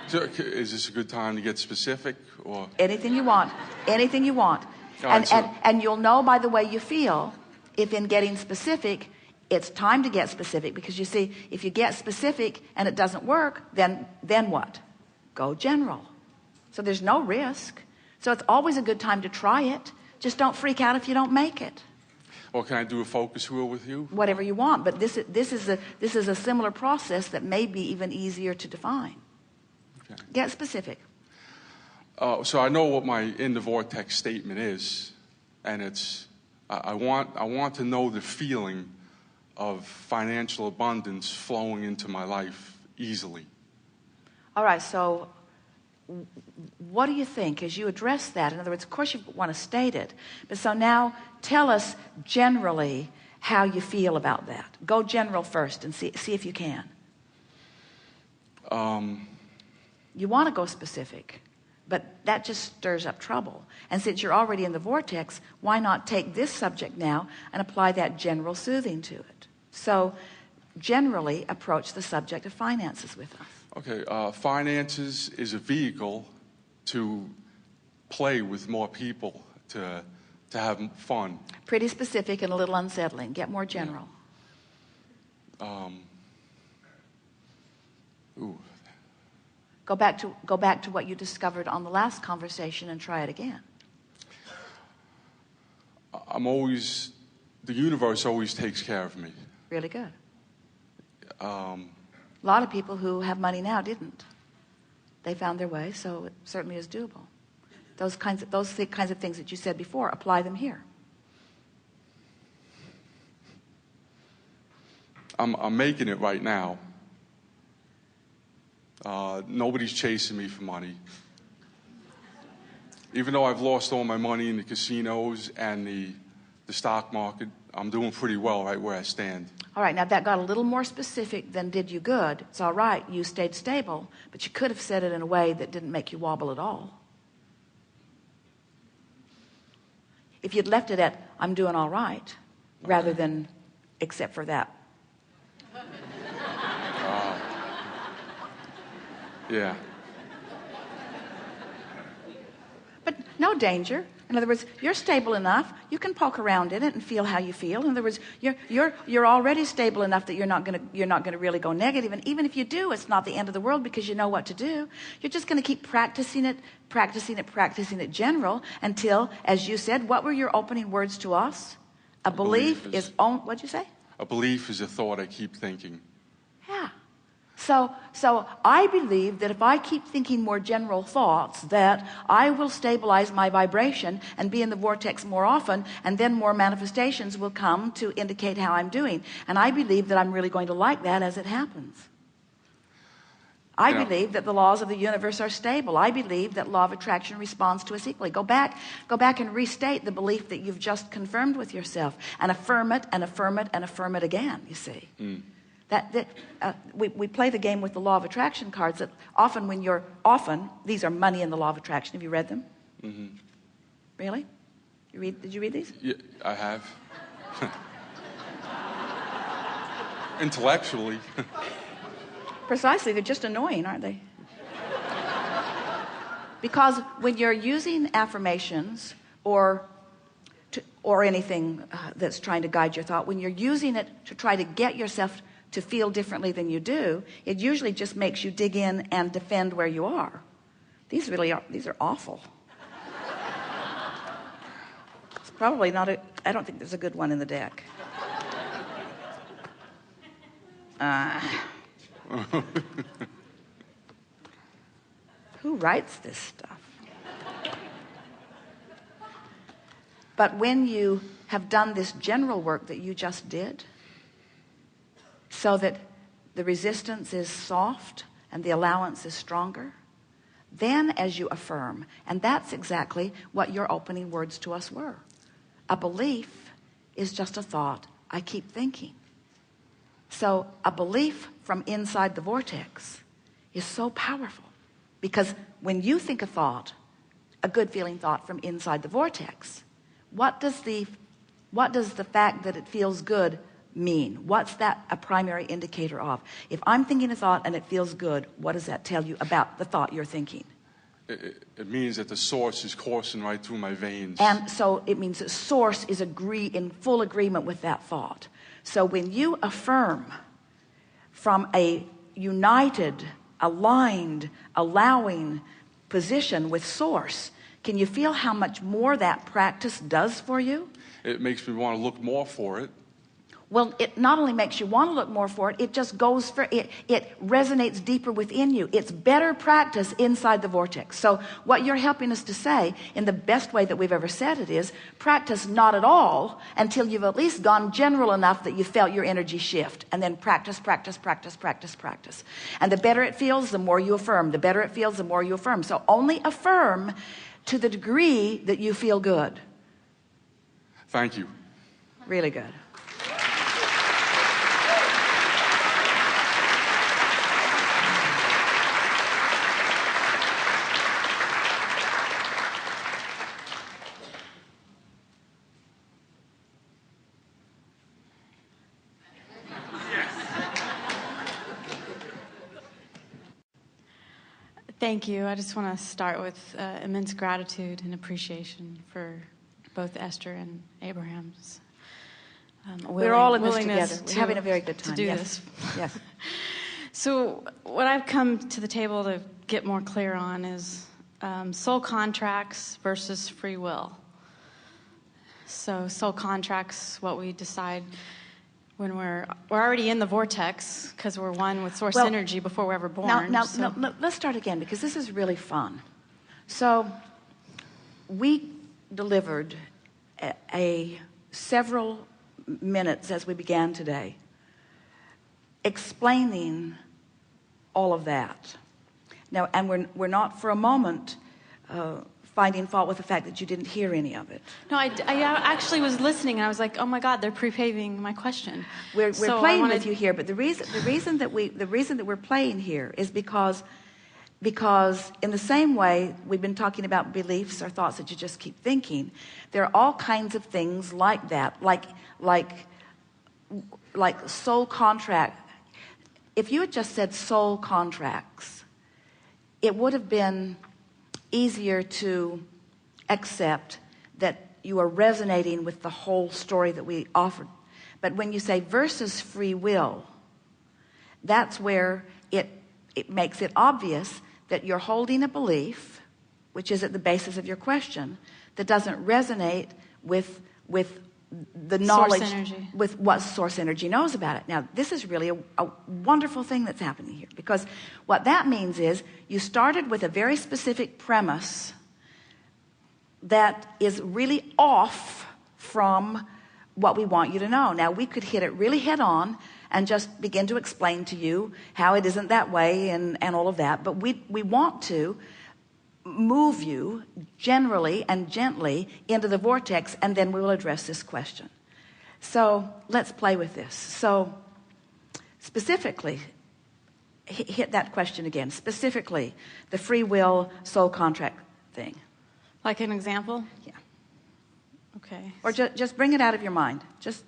So, is this a good time to get specific, or Anything you want. Anything you want. All right, And you'll know by the way you feel if in getting specific, it's time to get specific, because you see, if you get specific and it doesn't work, then what? Go general. So there's no risk. So it's always a good time to try it. Just don't freak out if you don't make it. or can I do a focus wheel with you? Whatever you want, but this is a similar process that may be even easier to define. Okay. Get specific. So I know what my in the vortex statement is, and it's I want to know the feeling of financial abundance flowing into my life easily. All right, so what do you think as you address that? In other words, of course you want to state it, but so now tell us generally how you feel about that. Go general first and see if you can. You want to go specific, but that just stirs up trouble. And since you're already in the vortex, why not take this subject now and apply that general soothing to it? So generally approach the subject of finances with us. Okay, finances is a vehicle to play with more people, to have fun. Pretty specific and a little unsettling. Get more general. Ooh. Go back to what you discovered on the last conversation and try it again. The universe always takes care of me. Really good. A lot of people who have money now didn't. They found their way, so it certainly is doable. Those kinds of things that you said before, apply them here. I'm making it right now. Nobody's chasing me for money. Even though I've lost all my money in the casinos and the stock market, I'm doing pretty well right where I stand. All right, now that got a little more specific than did you good. It's all right, you stayed stable, but you could have said it in a way that didn't make you wobble at all. If you'd left it at, I'm doing all right, rather than, except for that. Yeah. But no danger. In other words, you're stable enough. You can poke around in it and feel how you feel. In other words, you're already stable enough that you're not going to really go negative. And even if you do, it's not the end of the world because you know what to do. You're just going to keep practicing it general until, as you said, what were your opening words to us? A belief is what'd you say? A belief is a thought I keep thinking. Yeah. So I believe that if I keep thinking more general thoughts, that I will stabilize my vibration and be in the vortex more often, and then more manifestations will come to indicate how I'm doing. And I believe that I'm really going to like that as it happens. I believe that the laws of the universe are stable. I believe that law of attraction responds to us equally. Go back and restate the belief that you've just confirmed with yourself, and affirm it and affirm it and affirm it again, you see. We play the game with the law of attraction cards that often these are money in the law of attraction. Have you read them? Mm-hmm. Really? Did you read these? Yeah, I have. Intellectually. Precisely, they're just annoying, aren't they? Because when you're using affirmations or anything that's trying to guide your thought, when you're using it to try to get yourself to feel differently than you do, it usually just makes you dig in and defend where you are. These are awful. It's probably not I don't think there's a good one in the deck. Who writes this stuff? But when you have done this general work that you just did, so that the resistance is soft and the allowance is stronger, then as you affirm, and that's exactly what your opening words to us were. A belief is just a thought I keep thinking. So a belief from inside the vortex is so powerful, because when you think a thought, a good feeling thought from inside the vortex, what does the fact that it feels good mean? What's that a primary indicator of? If I'm thinking a thought and it feels good, what does that tell you about the thought you're thinking? It means that the source is coursing right through my veins. And so it means that source is in full agreement with that thought. So when you affirm from a united, aligned, allowing position with source, can you feel how much more that practice does for you? It makes me want to look more for it. Well, it not only makes you want to look more for it, it just goes for it. It resonates deeper within you. It's better practice inside the vortex. So what you're helping us to say in the best way that we've ever said it is practice not at all until you've at least gone general enough that you felt your energy shift, and then practice. And the better it feels, the more you affirm. The better it feels, the more you affirm. So only affirm to the degree that you feel good. Thank you. Really good. Thank you. I just want to start with immense gratitude and appreciation for both Esther and Abraham's We're all in this together. willingness We're having a very good time. to do Yes. this. Yes. So what I've come to the table to get more clear on is soul contracts versus free will. So soul contracts, what we decide when we're already in the vortex because we're one with source energy before we're ever born. Now, let's start again because this is really fun. So we delivered a several minutes as we began today explaining all of that. Now, and we're not for a moment finding fault with the fact that you didn't hear any of it. No, I actually was listening and I was like, oh my God, they're pre-paving my question. We're playing with you here, but the reason that we're playing here is because in the same way we've been talking about beliefs or thoughts that you just keep thinking, there are all kinds of things like that, like soul contract. If you had just said soul contracts, it would have been easier to accept that you are resonating with the whole story that we offered. But when you say versus free will, that's where it makes it obvious that you're holding a belief, which is at the basis of your question, that doesn't resonate with the knowledge, with what source energy knows about it. Now, this is really a wonderful thing that's happening here, because what that means is you started with a very specific premise that is really off from what we want you to know. Now, we could hit it really head on and just begin to explain to you how it isn't that way and all of that, but we want to move you generally and gently into the vortex, and then we will address this question. So let's play with this. So specifically, hit that question again. Specifically, the free will soul contract thing. Like an example? Yeah. Okay. Or just bring it out of your mind. Just